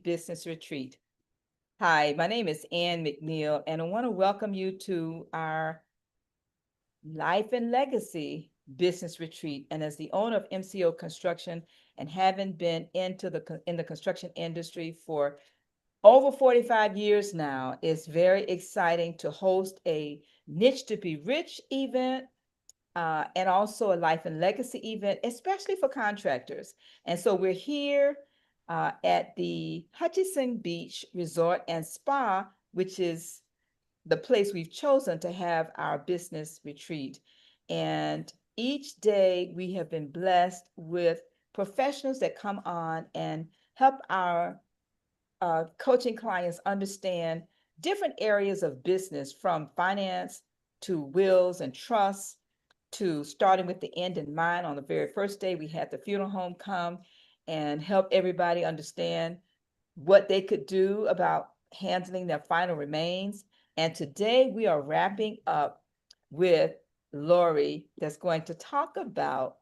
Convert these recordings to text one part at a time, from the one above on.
Business Retreat. Hi, my name is Ann McNeil, and I want to welcome you to our Life and Legacy Business Retreat. And as the owner of MCO Construction and having been in the construction industry for over 45 years now, it's very exciting to host a Niche to Be Rich event and also a life and legacy event, especially for contractors. And so we're here at the Hutchinson Beach Resort and Spa, which is the place we've chosen to have our business retreat. And each day we have been blessed with professionals that come on and help our coaching clients understand different areas of business, from finance to wills and trusts to starting with the end in mind. On the very first day, we had the funeral home come and help everybody understand what they could do about handling their final remains. And today we are wrapping up with Laurie, that's going to talk about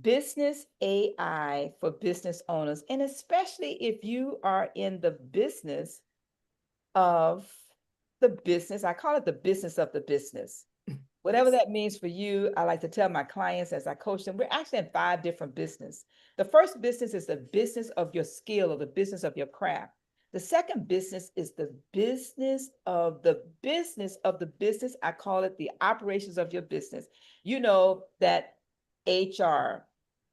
business AI for business owners, and especially if you are in the business of I call it the business of the business. Whatever that means for you, I like to tell my clients as I coach them, we're actually in 5 different business. The first business is the business of your skill or the business of your craft. The second business is the business of the business of the business. I call it the operations of your business. You know, that HR,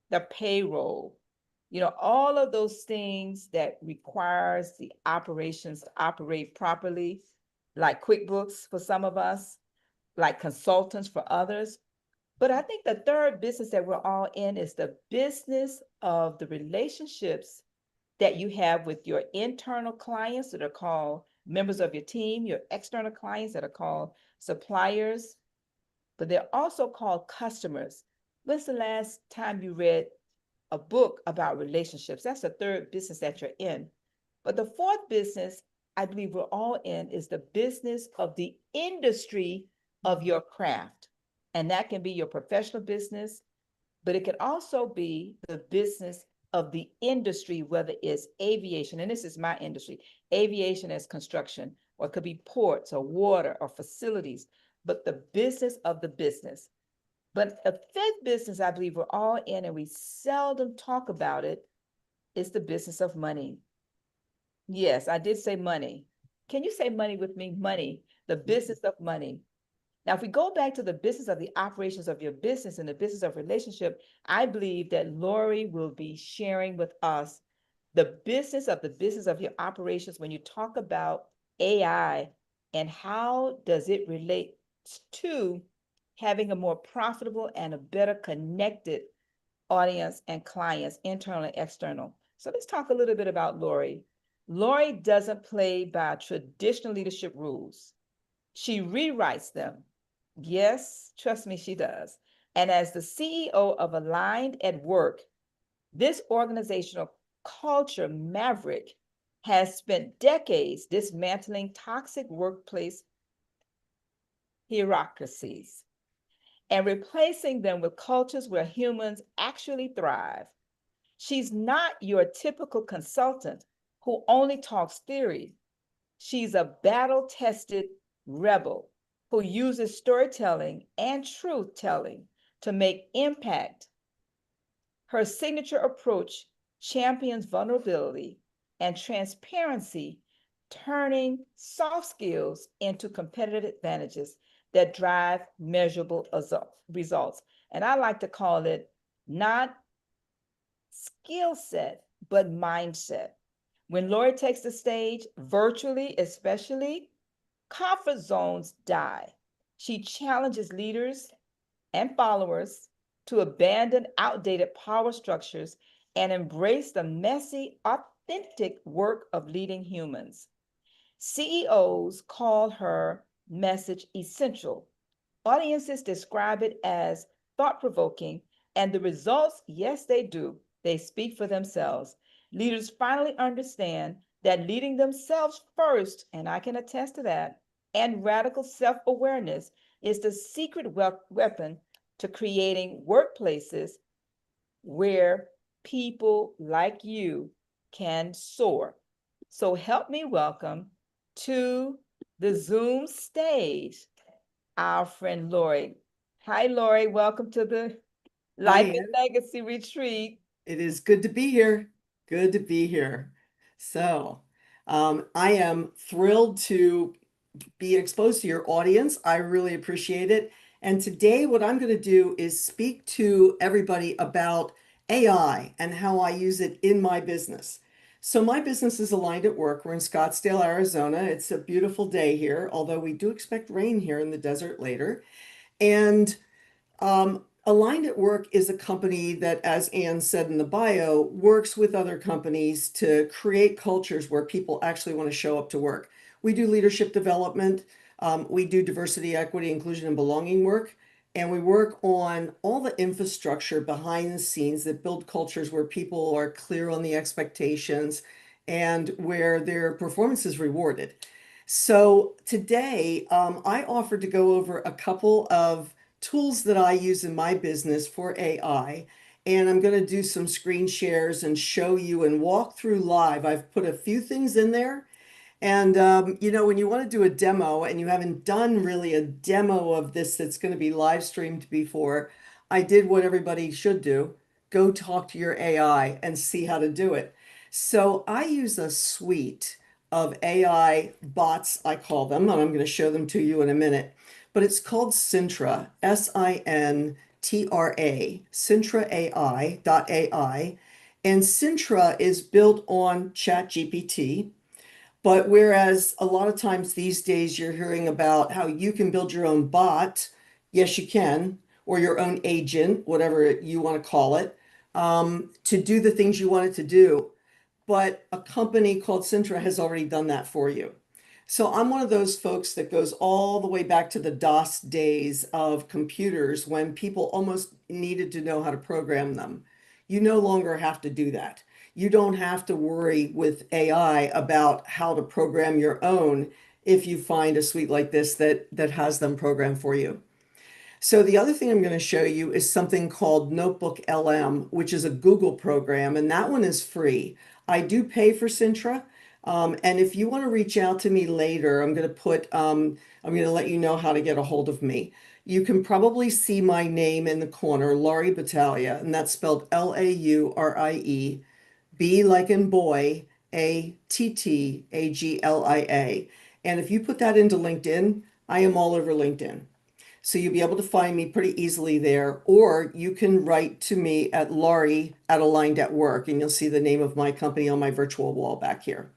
the payroll, all of those things that requires the operations to operate properly, like QuickBooks for some of us, like consultants for others. But I think the third business that we're all in is the business of the relationships that you have with your internal clients that are called members of your team, your external clients that are called suppliers, but they're also called customers. When's the last time you read a book about relationships? That's the third business that you're in. But the fourth business I believe we're all in is the business of the industry of your craft. And that can be your professional business, but it could also be the business of the industry, whether it's aviation, and this is my industry, aviation as construction, or it could be ports or water or facilities, but the business of the business. But a fifth business I believe we're all in, and we seldom talk about it, is the business of money. Yes, I did say money. Can you say money with me? Money, the business of money. Now, if we go back to the business of the operations of your business and the business of relationship, I believe that Laurie will be sharing with us the business of your operations when you talk about AI and how does it relate to having a more profitable and a better connected audience and clients, internal and external. So let's talk a little bit about Laurie. Laurie doesn't play by traditional leadership rules. She rewrites them. Yes, trust me, she does. And as the CEO of Aligned at Work, this organizational culture maverick has spent decades dismantling toxic workplace hierarchies and replacing them with cultures where humans actually thrive. She's not your typical consultant who only talks theory. She's a battle-tested rebel who uses storytelling and truth telling to make impact. Her signature approach champions vulnerability and transparency, turning soft skills into competitive advantages that drive measurable results. And I like to call it not skill set, but mindset. When Laurie takes the stage, virtually especially, comfort zones die. She challenges leaders and followers to abandon outdated power structures and embrace the messy, authentic work of leading humans. CEOs call her message essential. Audiences describe it as thought provoking, and the results, yes, they do. They speak for themselves. Leaders finally understand that leading themselves first, and I can attest to that, and radical self awareness is the secret weapon to creating workplaces where people like you can soar. So help me welcome to the Zoom stage our friend Laurie. Hi, Laurie. Welcome to the Hi, Life and Ann. Legacy Retreat. It is good to be here. Good to be here. So, I am thrilled to be exposed to your audience. I really appreciate it. And today, what I'm going to do is speak to everybody about AI and how I use it in my business. So, my business is Aligned at Work. We're in Scottsdale, Arizona. It's a beautiful day here, although we do expect rain here in the desert later. And Aligned at Work is a company that, as Anne said in the bio, works with other companies to create cultures where people actually want to show up to work. We do leadership development, we do diversity, equity, inclusion, and belonging work, and we work on all the infrastructure behind the scenes that build cultures where people are clear on the expectations and where their performance is rewarded. So today, I offered to go over a couple of tools that I use in my business for AI. And I'm going to do some screen shares and show you and walk through live. I've put a few things in there. And when you want to do a demo and you haven't done really a demo of this that's going to be live streamed before, I did what everybody should do. Go talk to your AI and see how to do it. So I use a suite of AI bots, I call them, and I'm going to show them to you in a minute. But it's called Sintra, Sintra, Sintra AI.ai. And Sintra is built on ChatGPT. But whereas a lot of times these days you're hearing about how you can build your own bot, yes, you can, or your own agent, whatever you want to call it, to do the things you want it to do. But a company called Sintra has already done that for you. So I'm one of those folks that goes all the way back to the DOS days of computers when people almost needed to know how to program them. You no longer have to do that. You don't have to worry with AI about how to program your own if you find a suite like this that has them programmed for you. So the other thing I'm going to show you is something called Notebook LM, which is a Google program, and that one is free. I do pay for Sintra, and if you want to reach out to me later, I'm going to let you know how to get a hold of me. You can probably see my name in the corner, Laurie Battaglia, and that's spelled Laurie, B like in boy, Attaglia. And if you put that into LinkedIn, I am all over LinkedIn. So you'll be able to find me pretty easily there, or you can write to me at Laurie at Aligned at Work, and you'll see the name of my company on my virtual wall back here.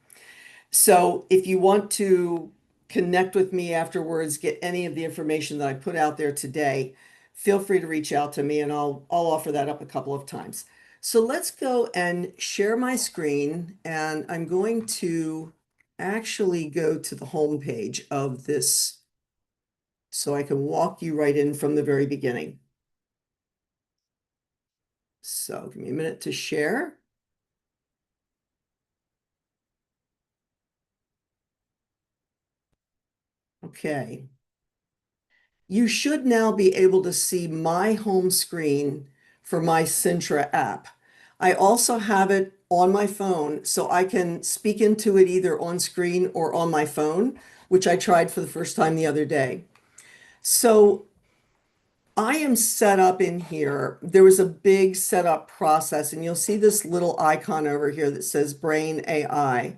So if you want to connect with me afterwards, get any of the information that I put out there today, feel free to reach out to me and I'll offer that up a couple of times. So let's go and share my screen, and I'm going to actually go to the home page of this so I can walk you right in from the very beginning. So give me a minute to share. Okay. You should now be able to see my home screen for my Sintra app. I also have it on my phone, so I can speak into it either on screen or on my phone, which I tried for the first time the other day. So I am set up in here. There was a big setup process, and you'll see this little icon over here that says Brain AI.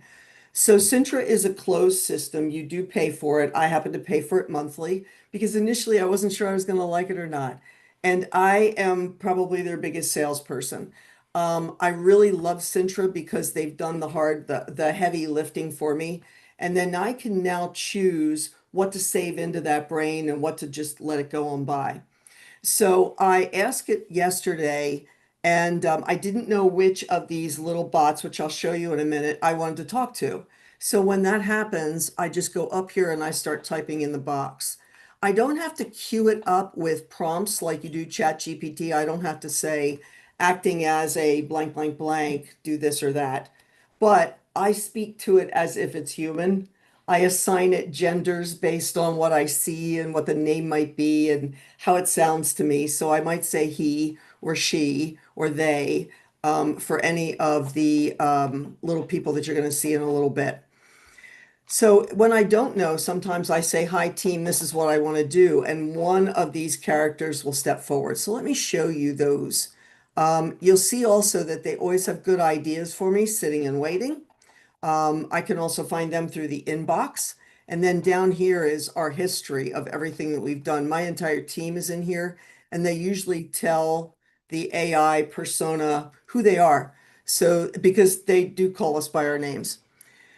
So Sintra is a closed system. You do pay for it. I happen to pay for it monthly because initially I wasn't sure I was going to like it or not. And I am probably their biggest salesperson. I really love Sintra because they've done the heavy lifting for me. And then I can now choose what to save into that brain and what to just let it go on by. So I asked it yesterday, and I didn't know which of these little bots, which I'll show you in a minute, I wanted to talk to. So when that happens, I just go up here and I start typing in the box. I don't have to queue it up with prompts like you do ChatGPT. I don't have to say, acting as a blank, blank, blank, do this or that. But I speak to it as if it's human. I assign it genders based on what I see and what the name might be and how it sounds to me. So I might say he or she or they. for any of the little people that you're going to see in a little bit. So when I don't know, sometimes I say, hi, team, this is what I want to do. And one of these characters will step forward. So let me show you those. You'll see also that they always have good ideas for me sitting and waiting. I can also find them through the inbox. And then down here is our history of everything that we've done. My entire team is in here, and they usually tell the AI persona who they are. So, because they do call us by our names.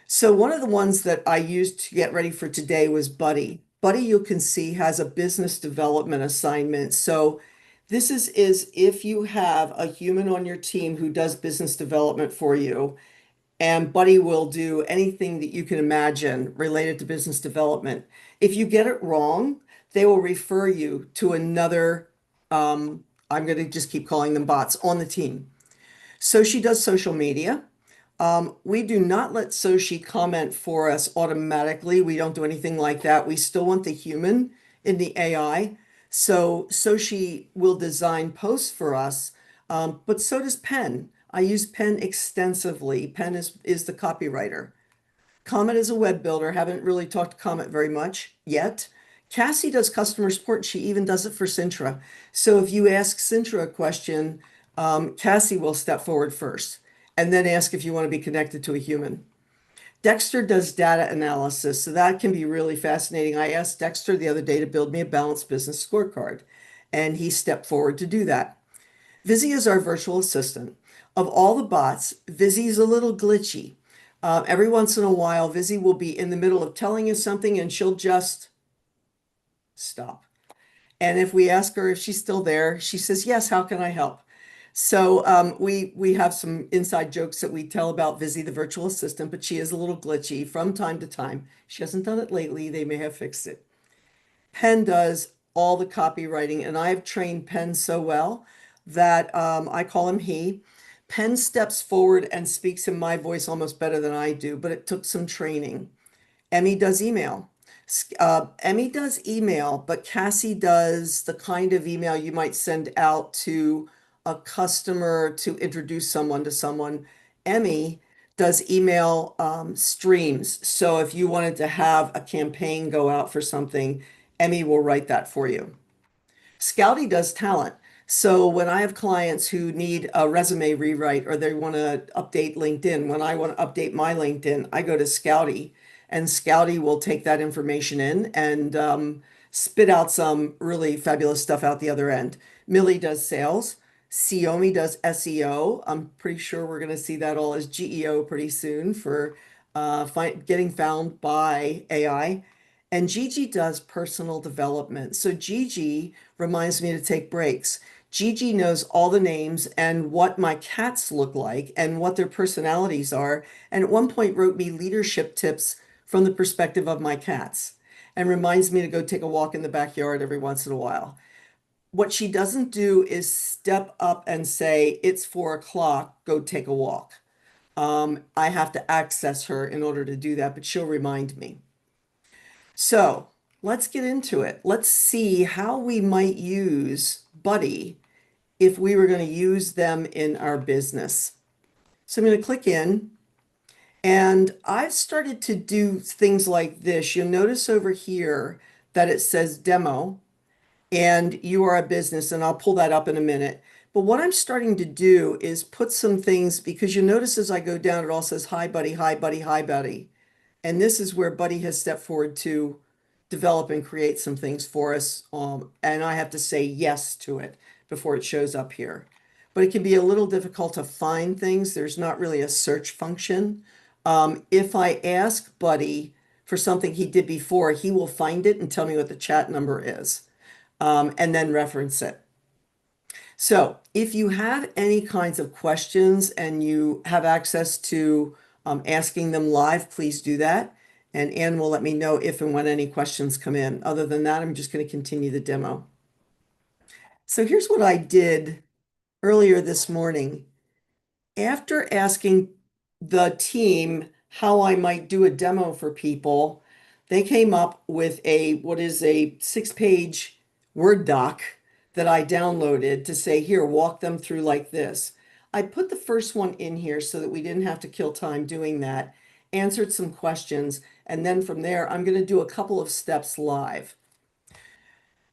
So one of the ones that I used to get ready for today was Buddy. Buddy, you can see, has a business development assignment. So this is if you have a human on your team who does business development for you, and Buddy will do anything that you can imagine related to business development. If you get it wrong, they will refer you to another, I'm going to just keep calling them bots on the team. So she does social media. We do not let Sochi comment for us automatically. We don't do anything like that. We still want the human in the AI. So Sochi will design posts for us, but so does Penn. I use Penn extensively. Penn is the copywriter. Comet is a web builder. Haven't really talked to Comet very much yet. Cassie does customer support. She even does it for Sintra. So if you ask Sintra a question, Cassie will step forward first and then ask if you want to be connected to a human. Dexter does data analysis, so that can be really fascinating. I asked Dexter the other day to build me a balanced business scorecard, and he stepped forward to do that. Vizzy is our virtual assistant. Of all the bots, Vizzy is a little glitchy. Every once in a while, Vizzy will be in the middle of telling you something and she'll just stop. And if we ask her if she's still there, she says, yes, how can I help? So we have some inside jokes that we tell about Vizzy, the virtual assistant, but she is a little glitchy from time to time. She hasn't done it lately. They may have fixed it. Penn does all the copywriting, and I've trained Penn so well that I call him he. Penn steps forward and speaks in my voice almost better than I do, but it took some training. Emmy does email. Emmy does email, but Cassie does the kind of email you might send out to a customer to introduce someone to someone. Emmy does email streams. So if you wanted to have a campaign go out for something, Emmy will write that for you. Scouty does talent. So when I have clients who need a resume rewrite or they want to update LinkedIn, when I want to update my LinkedIn, I go to Scouty and Scouty will take that information in and spit out some really fabulous stuff out the other end. Millie does sales. Xiaomi does SEO. I'm pretty sure we're going to see that all as GEO pretty soon for getting found by AI. And Gigi does personal development. So Gigi reminds me to take breaks. Gigi knows all the names and what my cats look like and what their personalities are. And at one point wrote me leadership tips from the perspective of my cats and reminds me to go take a walk in the backyard every once in a while. What she doesn't do is step up and say, it's 4 o'clock, go take a walk. I have to access her in order to do that, but she'll remind me. So let's get into it. Let's see how we might use Buddy if we were going to use them in our business. So I'm going to click in and I've started to do things like this. You'll notice over here that it says demo and you are a business, and I'll pull that up in a minute. But what I'm starting to do is put some things because you notice as I go down, it all says, hi, buddy, hi, buddy, hi, buddy. And this is where Buddy has stepped forward to develop and create some things for us. And I have to say yes to it before it shows up here. But it can be a little difficult to find things. There's not really a search function. If I ask Buddy for something he did before, he will find it and tell me what the chat number is, and then reference it. So if you have any kinds of questions and you have access to asking them live, please do that. And Ann will let me know if and when any questions come in. Other than that, I'm just going to continue the demo. So here's what I did earlier this morning. After asking the team how I might do a demo for people, they came up with what is a 6-page Word doc that I downloaded to say, here, walk them through like this. I put the first one in here so that we didn't have to kill time doing that, answered some questions, and then from there, I'm going to do a couple of steps live.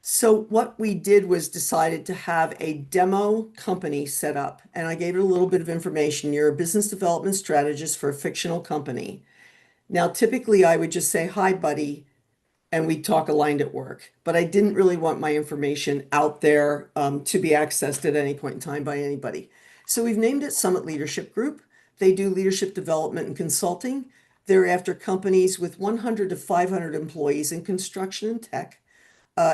So what we did was decided to have a demo company set up, and I gave it a little bit of information. You're a business development strategist for a fictional company. Now, typically I would just say, "Hi, buddy," and we talk aligned at work. But I didn't really want my information out there to be accessed at any point in time by anybody. So we've named it Summit Leadership Group. They do leadership development and consulting. They're after companies with 100 to 500 employees in construction and tech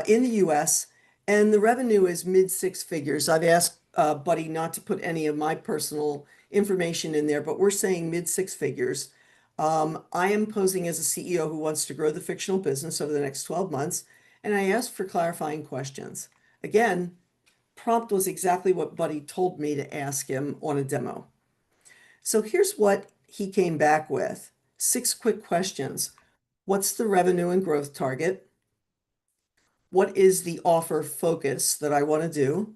in the US, and the revenue is mid six figures. I've asked Buddy not to put any of my personal information in there, but we're saying mid six figures. I am posing as a CEO who wants to grow the fictional business over the next 12 months, and I asked for clarifying questions. Again, prompt was exactly what Buddy told me to ask him on a demo. So here's what he came back with. 6 quick questions. What's the revenue and growth target? What is the offer focus that I want to do?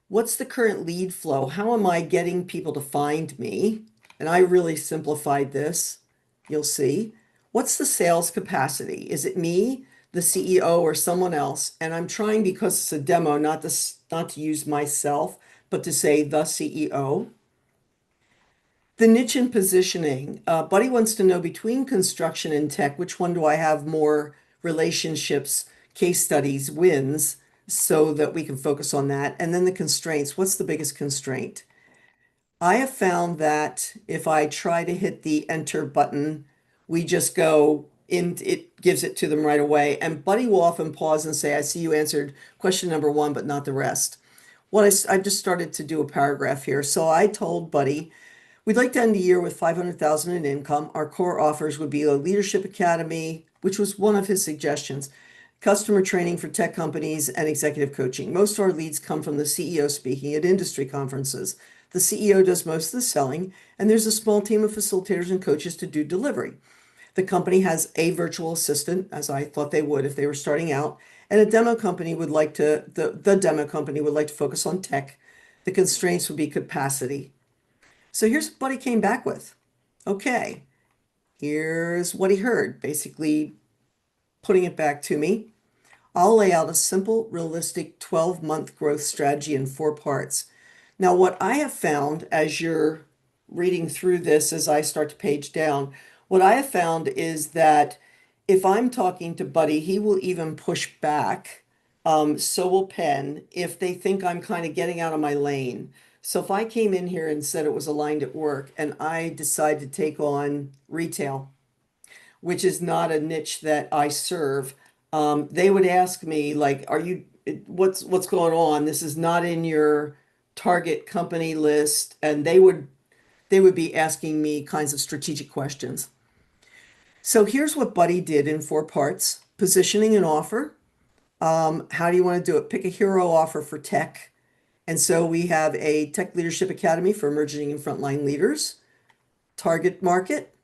What's the current lead flow? How am I getting people to find me? And I really simplified this. You'll see. What's the sales capacity? Is it me, the CEO, or someone else? And I'm trying, because it's a demo, not to use myself, but to say the CEO. The niche and positioning. Buddy wants to know, between construction and tech, which one do I have more relationships, case studies, wins, so that we can focus on that. And then the constraints. What's the biggest constraint? I have found that if I try to hit the enter button, we just go in, it gives it to them right away. And Buddy will often pause and say, "I see you answered question number one, but not the rest." I just started to do a paragraph here. So I told Buddy, we'd like to end the year with 500,000 in income. Our core offers would be a leadership academy, which was one of his suggestions, customer training for tech companies, and executive coaching. Most of our leads come from the CEO speaking at industry conferences. The CEO does most of the selling, and there's a small team of facilitators and coaches to do delivery. The company has a virtual assistant, as I thought they would if they were starting out, and the demo company would like to focus on tech. The constraints would be capacity. So here's what Buddy came back with. Okay, here's what he heard, basically putting it back to me. I'll lay out a simple, realistic 12-month growth strategy in 4 parts. Now, what I have found as you're reading through this, as I start to page down, what I have found is that if I'm talking to Buddy, he will even push back. So will Penn, if they think I'm kind of getting out of my lane. So if I came in here and said it was aligned at work and I decide to take on retail, which is not a niche that I serve, they would ask me like, what's going on? This is not in your target company list. And they would be asking me kinds of strategic questions. So here's what Buddy did in 4 parts: positioning an offer. How do you want to do it? Pick a hero offer for tech. And so we have a tech leadership academy for emerging and frontline leaders. Target market,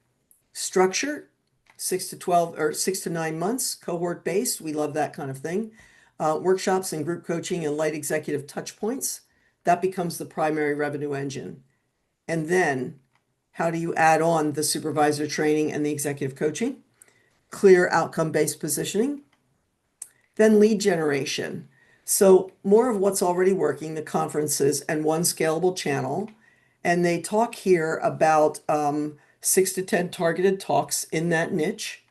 structure, 6 to 12 or 6 to 9 months, cohort based. We love that kind of thing. Workshops and group coaching and light executive touch points. That becomes the primary revenue engine. And then how do you add on the supervisor training and the executive coaching? Clear outcome-based positioning. Then lead generation. So more of what's already working, the conferences and one scalable channel. And they talk here about 6 to 10 targeted talks in that niche,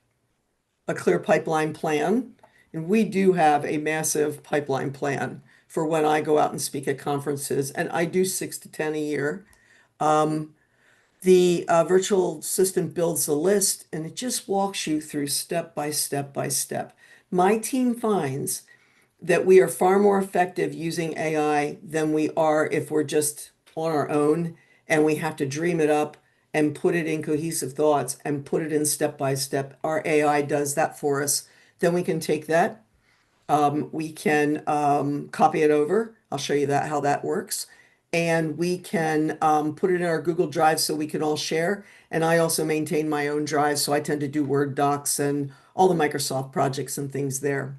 a clear pipeline plan. And we do have a massive pipeline plan for when I go out and speak at conferences, and I do 6 to 10 a year. The virtual assistant builds a list, and it just walks you through step by step by step. My team finds that we are far more effective using AI than we are if we're just on our own and we have to dream it up and put it in cohesive thoughts and put it in step by step. Our AI does that for us. Then we can take that, we can copy it over. I'll show you how that works. And we can put it in our Google Drive so we can all share. And I also maintain my own drive, so I tend to do Word docs and all the Microsoft projects and things there.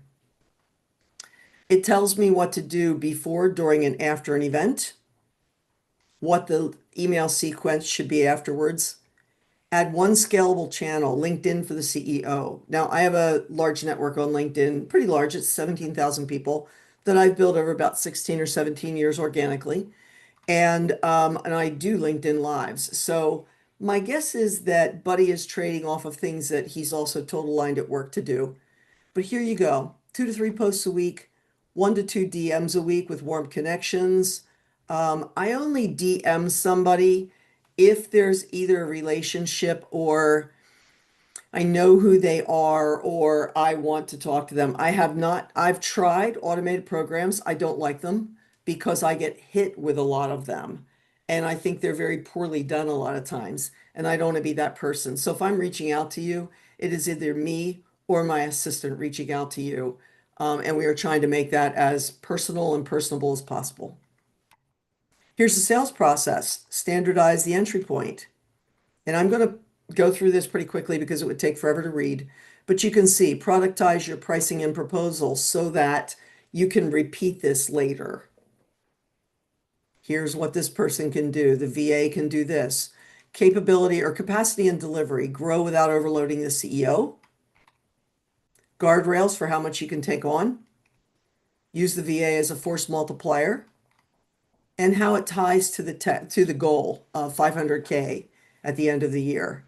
It tells me what to do before, during, and after an event. what the email sequence should be afterwards. Add one scalable channel, LinkedIn for the CEO. Now, I have a large network on LinkedIn, pretty large, it's 17,000 people that I've built over about 16 or 17 years organically. And I do LinkedIn Lives. So my guess is that Buddy is trading off of things that he's also told aligned at work to do. But here you go, 2 to 3 posts a week, 1 to 2 DMs a week with warm connections. I only DM somebody if there's either a relationship or I know who they are or I want to talk to them. I've tried automated programs. I don't like them because I get hit with a lot of them. And I think they're very poorly done a lot of times. And I don't want to be that person. So if I'm reaching out to you, it is either me or my assistant reaching out to you. And we are trying to make that as personal and personable as possible. Here's the sales process. Standardize the entry point. And I'm going to go through this pretty quickly because it would take forever to read. But you can see, productize your pricing and proposals so that you can repeat this later. Here's what this person can do. The VA can do this. Capability or capacity and delivery, grow without overloading the CEO. Guardrails for how much you can take on. Use the VA as a force multiplier. And how it ties to the goal of 500K at the end of the year.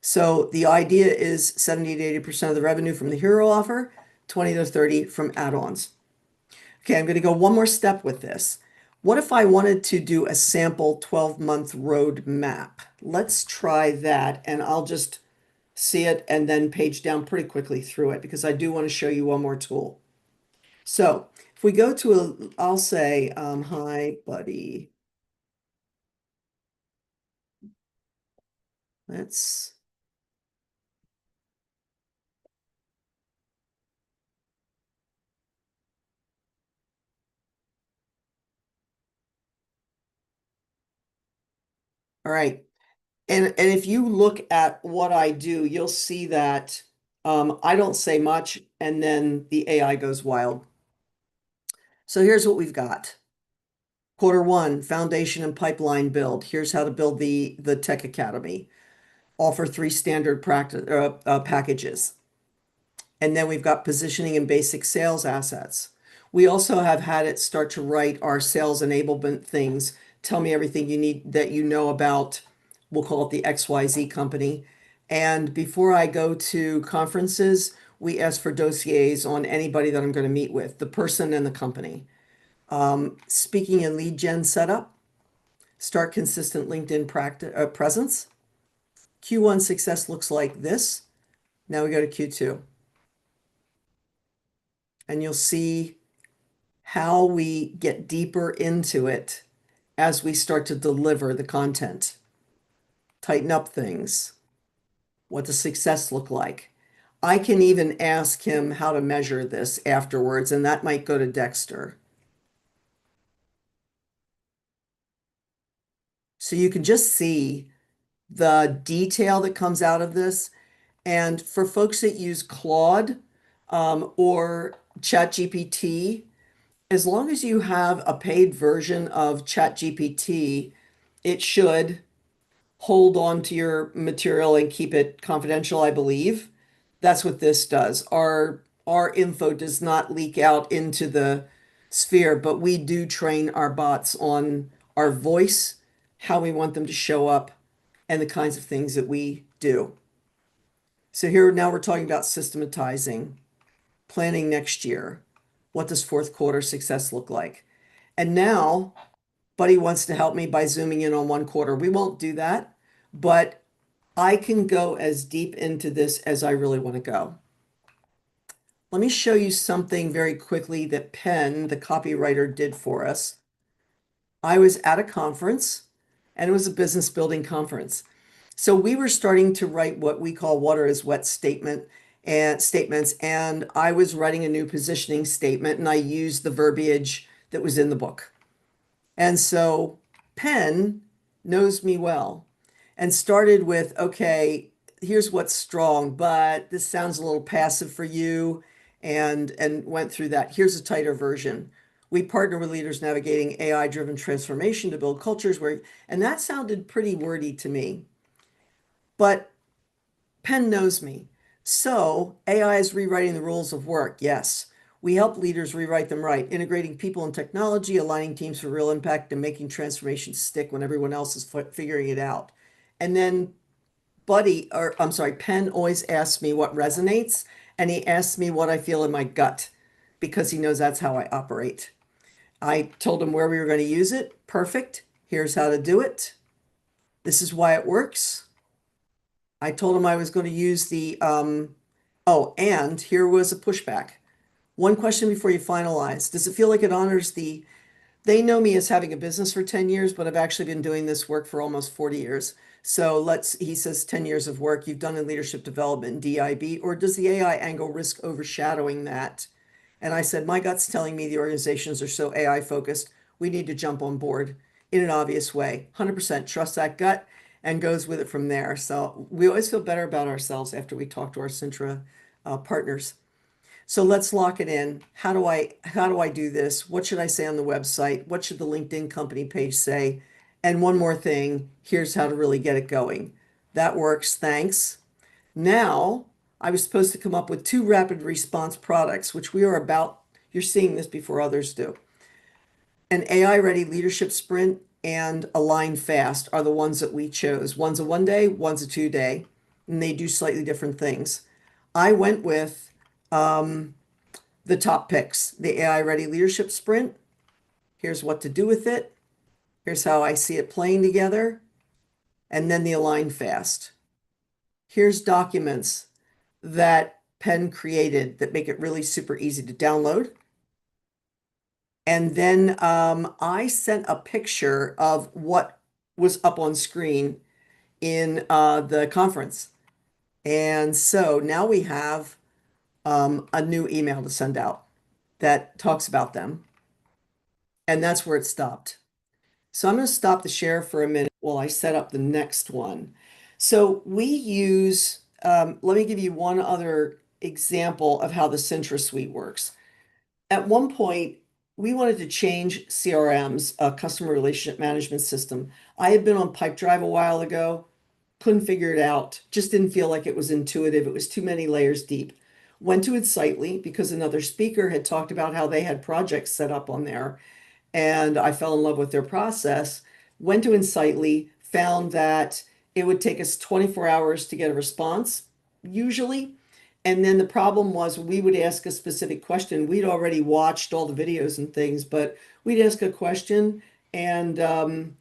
So the idea is 70 to 80% of the revenue from the hero offer, 20 to 30 from add-ons. Okay, I'm going to go one more step with this. What if I wanted to do a sample 12-month road map? Let's try that, and I'll just see it and then page down pretty quickly through it because I do want to show you one more tool. So if we go to I'll say, hi, buddy. Let's All right. And if you look at what I do, you'll see that I don't say much and then the AI goes wild. So here's what we've got. Quarter 1, foundation and pipeline build. Here's how to build the Tech Academy. Offer 3 standard practice packages. And then we've got positioning and basic sales assets. We also have had it start to write our sales enablement things. Tell me everything you need that you know about, we'll call it the XYZ company. And before I go to conferences, we ask for dossiers on anybody that I'm going to meet with, the person and the company. Speaking and lead gen setup, start consistent LinkedIn presence. Q1 success looks like this. Now we go to Q2. And you'll see how we get deeper into it as we start to deliver the content. Tighten up things. What does success look like? I can even ask him how to measure this afterwards, and that might go to Dexter. So you can just see the detail that comes out of this. And for folks that use Claude or ChatGPT, as long as you have a paid version of ChatGPT, it should hold on to your material and keep it confidential, I believe. That's what this does. Our info does not leak out into the sphere, but we do train our bots on our voice, how we want them to show up, and the kinds of things that we do. So here now we're talking about systematizing, planning next year. What does fourth quarter success look like? And now Buddy wants to help me by zooming in on 1 quarter. We won't do that, but I can go as deep into this as I really want to go. Let me show you something very quickly that Penn, the copywriter, did for us. I was at a conference, and it was a business building conference. So we were starting to write what we call water is wet statements, and I was writing a new positioning statement, and I used the verbiage that was in the book. And so Penn knows me well and started with, okay, here's what's strong, but this sounds a little passive for you, and went through that. Here's a tighter version. We partner with leaders navigating AI-driven transformation to build cultures where, and that sounded pretty wordy to me, but Penn knows me. So AI is rewriting the rules of work. Yes. We help leaders rewrite them right, integrating people and technology, aligning teams for real impact, and making transformation stick when everyone else is figuring it out. And then Penn always asks me what resonates, and he asks me what I feel in my gut because he knows that's how I operate. I told him where we were going to use it. Perfect. Here's how to do it. This is why it works. I told him I was going to use oh, and here was a pushback. One question before you finalize. Does it feel like it honors they know me as having a business for 10 years, but I've actually been doing this work for almost 40 years. So he says 10 years of work you've done in leadership development and DIB, or does the AI angle risk overshadowing that? And I said, my gut's telling me the organizations are so AI focused, we need to jump on board in an obvious way. 100% trust that gut and goes with it from there. So we always feel better about ourselves after we talk to our Sintra partners. So let's lock it in. How do I do this? What should I say on the website? What should the LinkedIn company page say? And one more thing, here's how to really get it going. That works, thanks. Now, I was supposed to come up with 2 rapid response products, which we are about, you're seeing this before others do. An AI ready leadership sprint and Align Fast are the ones that we chose. One's a 1 day, one's a 2 day, and they do slightly different things. I went with the top picks, the AI ready leadership sprint. Here's what to do with it. Here's how I see it playing together. And then the Align Fast. Here's documents that Penn created that make it really super easy to download. And then I sent a picture of what was up on screen in the conference. And so now we have a new email to send out that talks about them. And that's where it stopped. So I'm going to stop the share for a minute while I set up the next one. So we use, let me give you one other example of how the Sintra suite works. At one point, we wanted to change CRMs, a customer relationship management system. I had been on Pipedrive a while ago, couldn't figure it out, just didn't feel like it was intuitive. It was too many layers deep. Went to Insightly because another speaker had talked about how they had projects set up on there, and I fell in love with their process. Went to Insightly, found that it would take us 24 hours to get a response, usually. And then the problem was we would ask a specific question. We'd already watched all the videos and things, but we'd ask a question and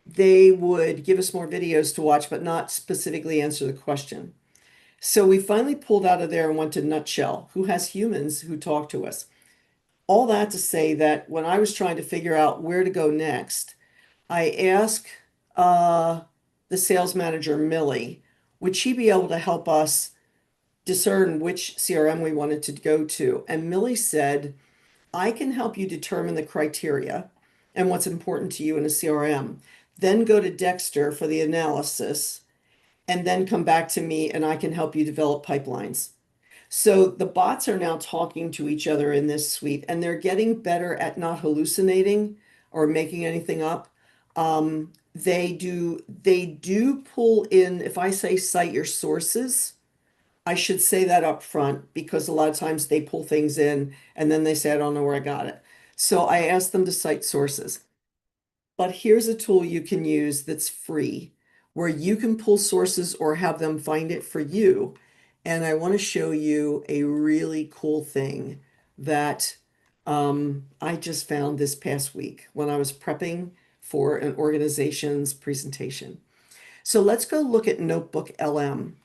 they would give us more videos to watch, but not specifically answer the question. So we finally pulled out of there and went to Nutshell, who has humans who talk to us. All that to say that when I was trying to figure out where to go next, I asked the sales manager, Millie, would she be able to help us discern which CRM we wanted to go to? And Millie said, I can help you determine the criteria and what's important to you in a CRM. Then go to Dexter for the analysis, and then come back to me and I can help you develop pipelines. So the bots are now talking to each other in this suite, and they're getting better at not hallucinating or making anything up. They do pull in, if I say cite your sources, I should say that up front because a lot of times they pull things in and then they say, I don't know where I got it. So I ask them to cite sources. But here's a tool you can use that's free where you can pull sources or have them find it for you. And I want to show you a really cool thing that I just found this past week when I was prepping for an organization's presentation. So let's go look at Notebook LM.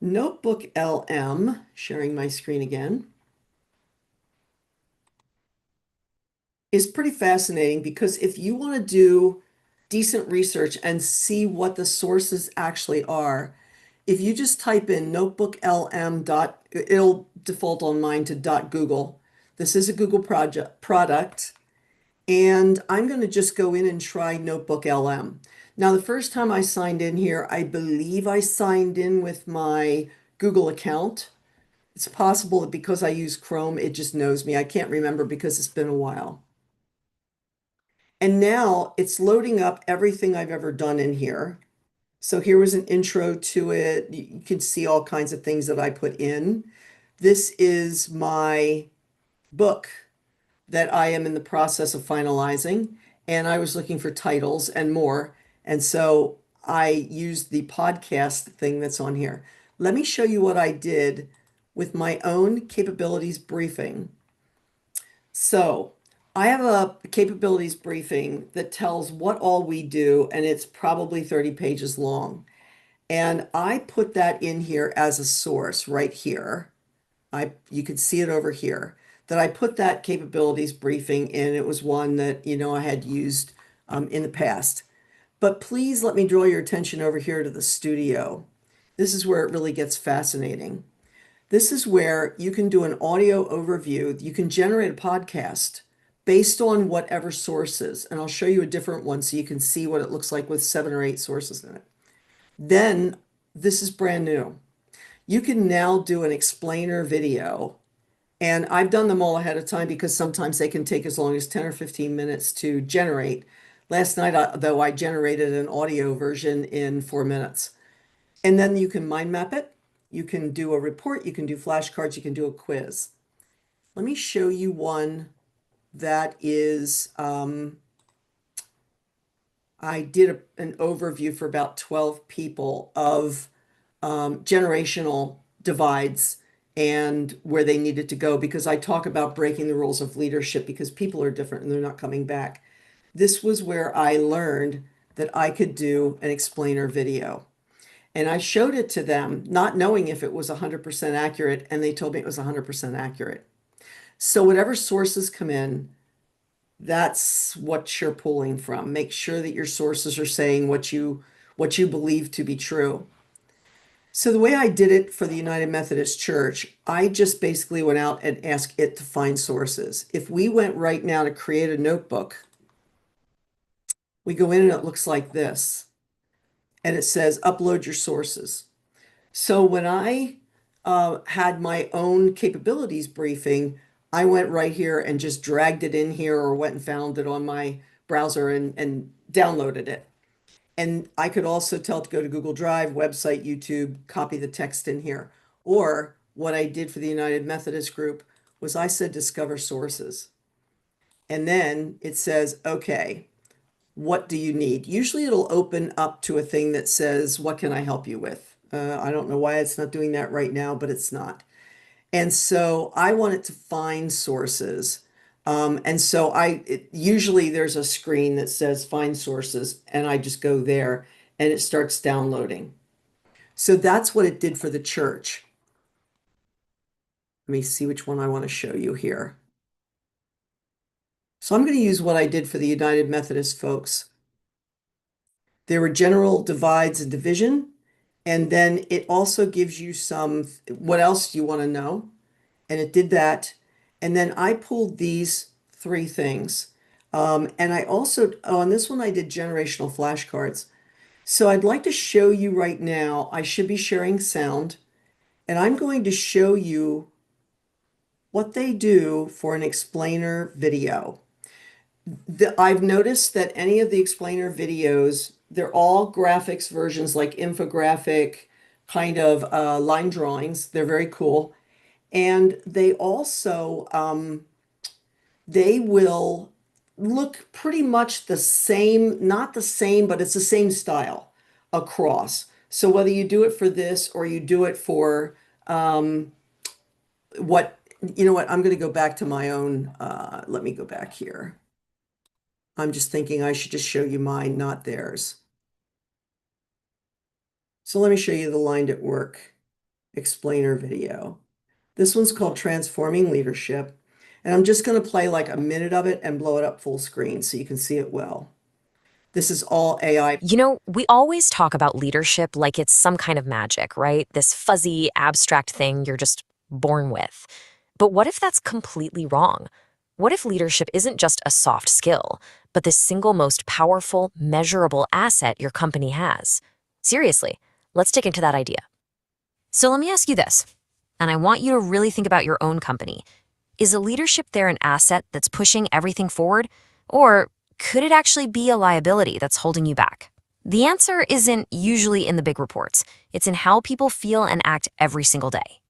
Notebook LM, sharing my screen again, is pretty fascinating because if you want to do decent research and see what the sources actually are, if you just type in notebook lm dot, it'll default on mine to .google. This is a Google product, and I'm going to just go in and try Notebook LM. Now, the first time I signed in here, I believe I signed in with my Google account. It's possible that because I use Chrome, it just knows me. I can't remember because it's been a while. And now it's loading up everything I've ever done in here. So here was an intro to it. You can see all kinds of things that I put in. This is my book that I am in the process of finalizing, and I was looking for titles and more. And so I used the podcast thing that's on here. Let me show you what I did with my own capabilities briefing. So I have a capabilities briefing that tells what all we do, and it's probably 30 pages long. And I put that in here as a source right here. You could see it over here, that I put that capabilities briefing in. It was one that, I had used in the past. But please let me draw your attention over here to the studio. This is where it really gets fascinating. This is where you can do an audio overview. You can generate a podcast based on whatever sources. And I'll show you a different one so you can see what it looks like with 7 or 8 sources in it. Then this is brand new. You can now do an explainer video. And I've done them all ahead of time because sometimes they can take as long as 10 or 15 minutes to generate. Last night, though, I generated an audio version in 4 minutes. And then you can mind map it. You can do a report. You can do flashcards. You can do a quiz. Let me show you one that is, I did an overview for about 12 people of generational divides and where they needed to go, because I talk about breaking the rules of leadership because people are different and they're not coming back. This was where I learned that I could do an explainer video. And I showed it to them, not knowing if it was 100% accurate, and they told me it was 100% accurate. So whatever sources come in, that's what you're pulling from. Make sure that your sources are saying what you believe to be true. So the way I did it for the United Methodist Church, I just basically went out and asked it to find sources. If we went right now to create a notebook, we go in and it looks like this. And it says, upload your sources. So when I had my own capabilities briefing, I went right here and just dragged it in here or went and found it on my browser and downloaded it. And I could also tell it to go to Google Drive, website, YouTube, copy the text in here. Or what I did for the United Methodist group was I said, discover sources. And then it says, okay, what do you need? Usually it'll open up to a thing that says, what can I help you with? I don't know why it's not doing that right now, but it's not. And so I wanted to find sources. And so usually there's a screen that says find sources, and I just go there and it starts downloading. So that's what it did for the church. Let me see which one I want to show you here. So I'm going to use what I did for the United Methodist folks. There were general divides and division, and then it also gives you what else do you want to know? And it did that. And then I pulled these 3 things. And I also, on this one, I did generational flashcards. So I'd like to show you right now, I should be sharing sound, and I'm going to show you what they do for an explainer video. I've noticed that any of the explainer videos, they're all graphics versions, like infographic kind of line drawings. They're very cool. And they also, they will look pretty much the same, not the same, but it's the same style across. So whether you do it for this or you do it for you know what, I'm going to go back to my own, let me go back here. I'm just thinking I should just show you mine, not theirs. So let me show you the Lined at Work explainer video. This one's called Transforming Leadership. And I'm just going to play like a minute of it and blow it up full screen so you can see it well. This is all AI. You know, we always talk about leadership like it's some kind of magic, right? This fuzzy, abstract thing you're just born with. But what if that's completely wrong? What if leadership isn't just a soft skill, but the single most powerful, measurable asset your company has? Seriously, let's dig into that idea. So let me ask you this, and I want you to really think about your own company. Is a leadership there an asset that's pushing everything forward? Or could it actually be a liability that's holding you back? The answer isn't usually in the big reports. It's in how people feel and act every single day.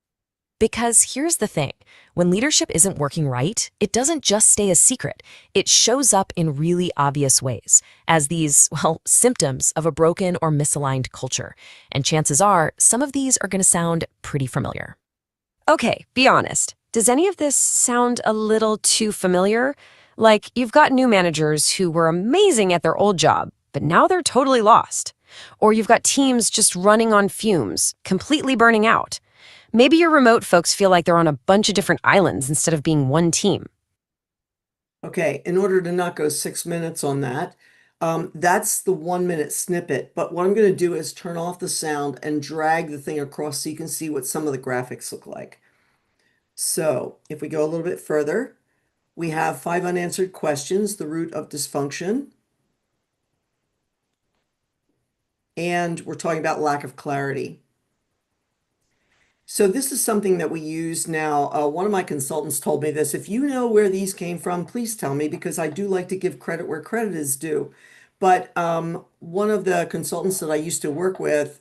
Because here's the thing, when leadership isn't working right, it doesn't just stay a secret. It shows up in really obvious ways, as these, well, symptoms of a broken or misaligned culture. And chances are, some of these are going to sound pretty familiar. Okay, be honest. Does any of this sound a little too familiar? Like you've got new managers who were amazing at their old job, but now they're totally lost. Or you've got teams just running on fumes, completely burning out. Maybe your remote folks feel like they're on a bunch of different islands instead of being one team. Okay, in order to not go 6 minutes on that, that's the 1 minute snippet. But what I'm going to do is turn off the sound and drag the thing across so you can see what some of the graphics look like. So if we go a little bit further, we have 5 unanswered questions, the root of dysfunction. And we're talking about lack of clarity. So this is something that we use now. One of my consultants told me this. If you know where these came from, please tell me, because I do like to give credit where credit is due. But one of the consultants that I used to work with,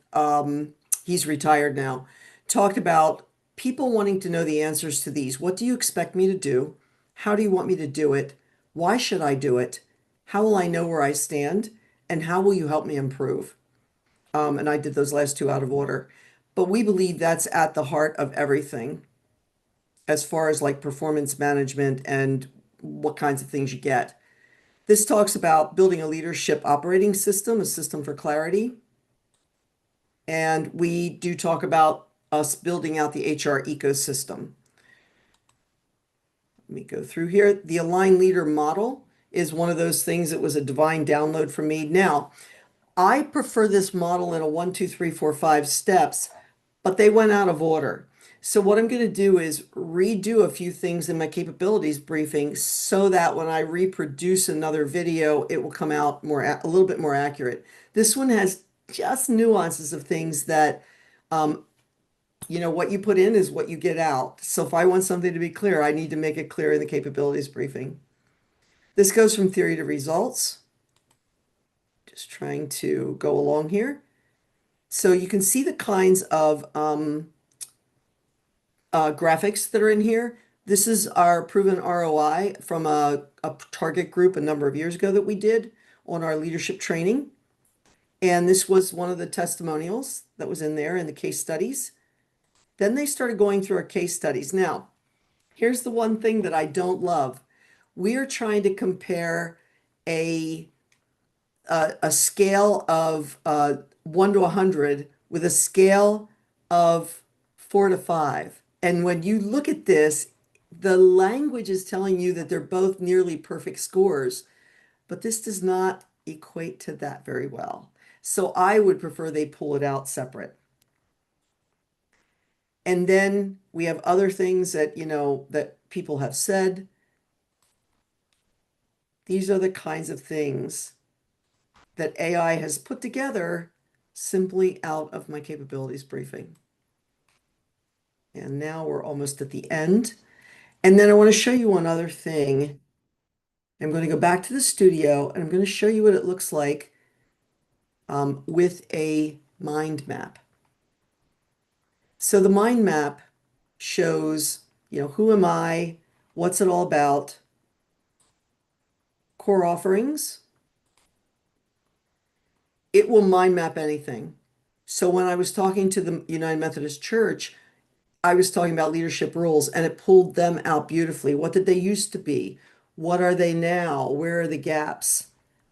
he's retired now, talked about people wanting to know the answers to these. What do you expect me to do? How do you want me to do it? Why should I do it? How will I know where I stand? And how will you help me improve? And I did those last 2 out of order. But we believe that's at the heart of everything as far as like performance management and what kinds of things you get. This talks about building a leadership operating system, a system for clarity. And we do talk about us building out the HR ecosystem. Let me go through here. The aligned leader model is one of those things that was a divine download for me. Now, I prefer this model in a 1, 2, 3, 4, 5 steps, but they went out of order. So what I'm going to do is redo a few things in my capabilities briefing so that when I reproduce another video, it will come out a little bit more accurate. This one has just nuances of things that, what you put in is what you get out. So if I want something to be clear, I need to make it clear in the capabilities briefing. This goes from theory to results. Just trying to go along here. So you can see the kinds of graphics that are in here. This is our proven ROI from a target group a number of years ago that we did on our leadership training. And this was one of the testimonials that was in there in the case studies. Then they started going through our case studies. Now, here's the one thing that I don't love. We are trying to compare a scale of 1 to 100 with a scale of 4 to 5. And when you look at this, the language is telling you that they're both nearly perfect scores, but this does not equate to that very well. So I would prefer they pull it out separate. And then we have other things that, that people have said. These are the kinds of things that AI has put together simply out of my capabilities briefing. And now we're almost at the end. And then I want to show you one other thing. I'm going to go back to the studio and I'm going to show you what it looks like with a mind map. So the mind map shows, who am I? What's it all about? Core offerings. It will mind map anything. So when I was talking to the United Methodist Church, I was talking about leadership rules and it pulled them out beautifully. What did they used to be? What are they now? Where are the gaps?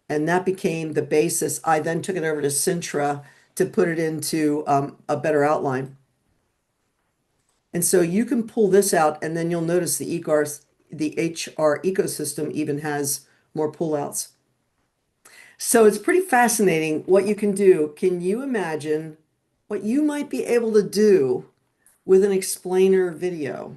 And that became the basis. I then took it over to Sintra to put it into a better outline. And so you can pull this out and then you'll notice the HR ecosystem even has more pullouts. So it's pretty fascinating what you can do. Can you imagine what you might be able to do with an explainer video?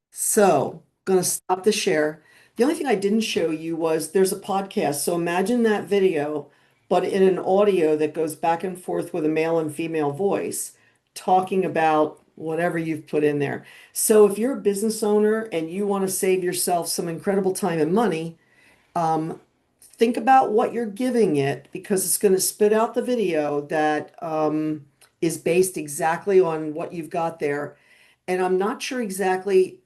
So I'm going to stop the share. The only thing I didn't show you was there's a podcast. So imagine that video, but in an audio that goes back and forth with a male and female voice talking about whatever you've put in there. So if you're a business owner and you want to save yourself some incredible time and money, Think about what you're giving it because it's going to spit out the video that is based exactly on what you've got there. And I'm not sure exactly,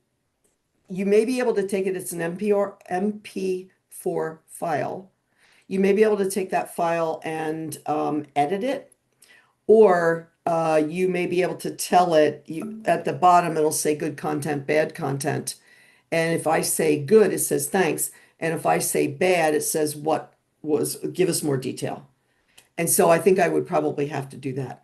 you may be able to take it, it's an MP4 file. You may be able to take that file and edit it, or you may be able to tell it, at the bottom, it'll say good content, bad content. And if I say good, it says thanks. And if I say bad, it says give us more detail. And so I think I would probably have to do that.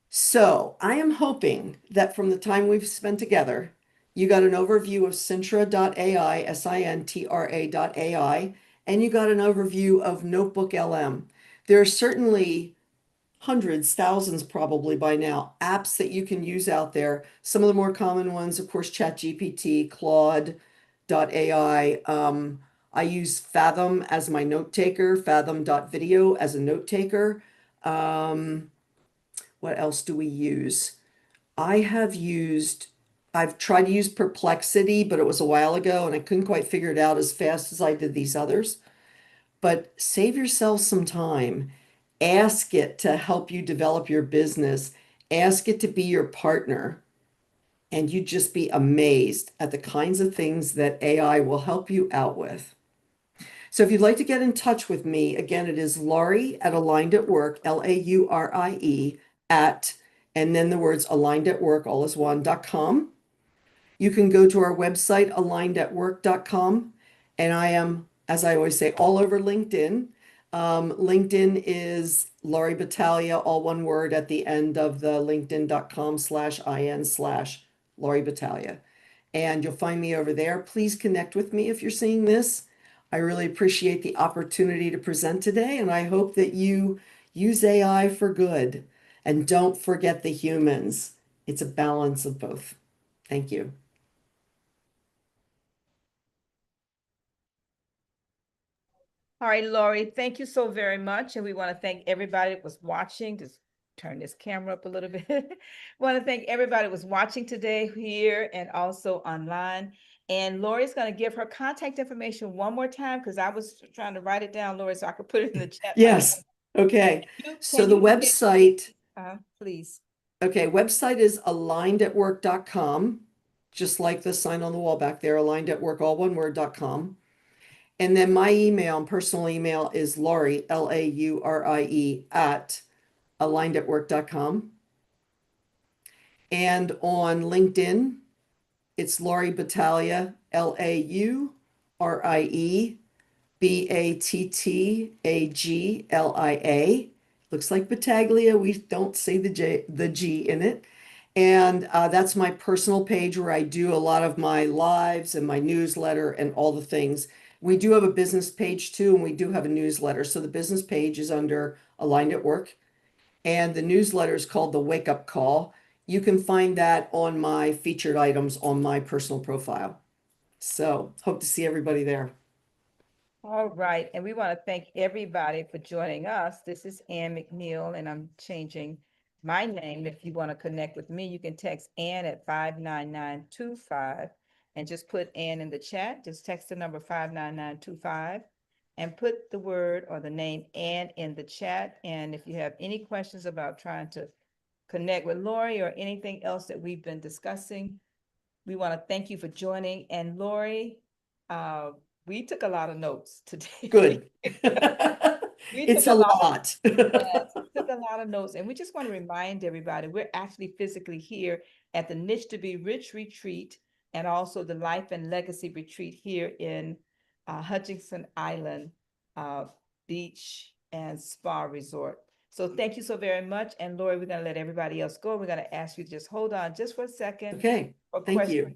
So I am hoping that from the time we've spent together, you got an overview of Sintra.ai, Sintra.ai, and you got an overview of Notebook LM. There are certainly hundreds, thousands probably by now, apps that you can use out there. Some of the more common ones, of course, ChatGPT, Claude.ai. I use Fathom as my note taker, Fathom.video as a note taker. What else do we use? I've tried to use Perplexity, but it was a while ago and I couldn't quite figure it out as fast as I did these others. But save yourself some time. Ask it to help you develop your business. Ask it to be your partner. And you'd just be amazed at the kinds of things that AI will help you out with. So if you'd like to get in touch with me, again, it is Laurie at Aligned at Work, Laurie at, and then the words aligned at work, all is one.com. You can go to our website, alignedatwork.com. And I am, as I always say, all over LinkedIn. LinkedIn is Laurie Battaglia, all one word at the end of the linkedin.com/in/Laurie Battaglia. And you'll find me over there. Please connect with me if you're seeing this. I really appreciate the opportunity to present today, and I hope that you use AI for good. And don't forget the humans. It's a balance of both. Thank you. All right, Laurie, thank you so very much. And we want to thank everybody that was watching. Just turn this camera up a little bit. Want to thank everybody that was watching today here and also online. And Laurie's going to give her contact information one more time because I was trying to write it down, Laurie, so I could put it in the chat. Yes. Okay. So the website, please. Okay, website is alignedatwork.com, just like the sign on the wall back there, alignedatwork, all one word.com. And then my email, personal email is Laurie, Laurie, at alignedatwork.com. And on LinkedIn, it's Laurie Battaglia, Laurie Battaglia. Looks like Battaglia. We don't say the G in it. And that's my personal page where I do a lot of my lives and my newsletter and all the things. We do have a business page too, and we do have a newsletter. So the business page is under Aligned at Work, and the newsletter is called The Wake Up Call. You can find that on my featured items on my personal profile. So hope to see everybody there. All right, and we want to thank everybody for joining us. This is Ann McNeil, and I'm changing my name. If you want to connect with me, you can text Ann at 59925 and just put Ann in the chat. Just text the number 59925 and put the word or the name Ann in the chat. And if you have any questions about trying to connect with Laurie or anything else that we've been discussing, we want to thank you for joining. And Laurie, we took a lot of notes today. Good. It's a lot. Yes, we took a lot of notes, and we just want to remind everybody we're actually physically here at the Niche to Be Rich retreat and also the Life and Legacy retreat here in Hutchinson Island Beach and Spa Resort. So thank you so very much. And Laurie, we're going to let everybody else go. We're going to ask you to just hold on just for a second. Okay, thank you.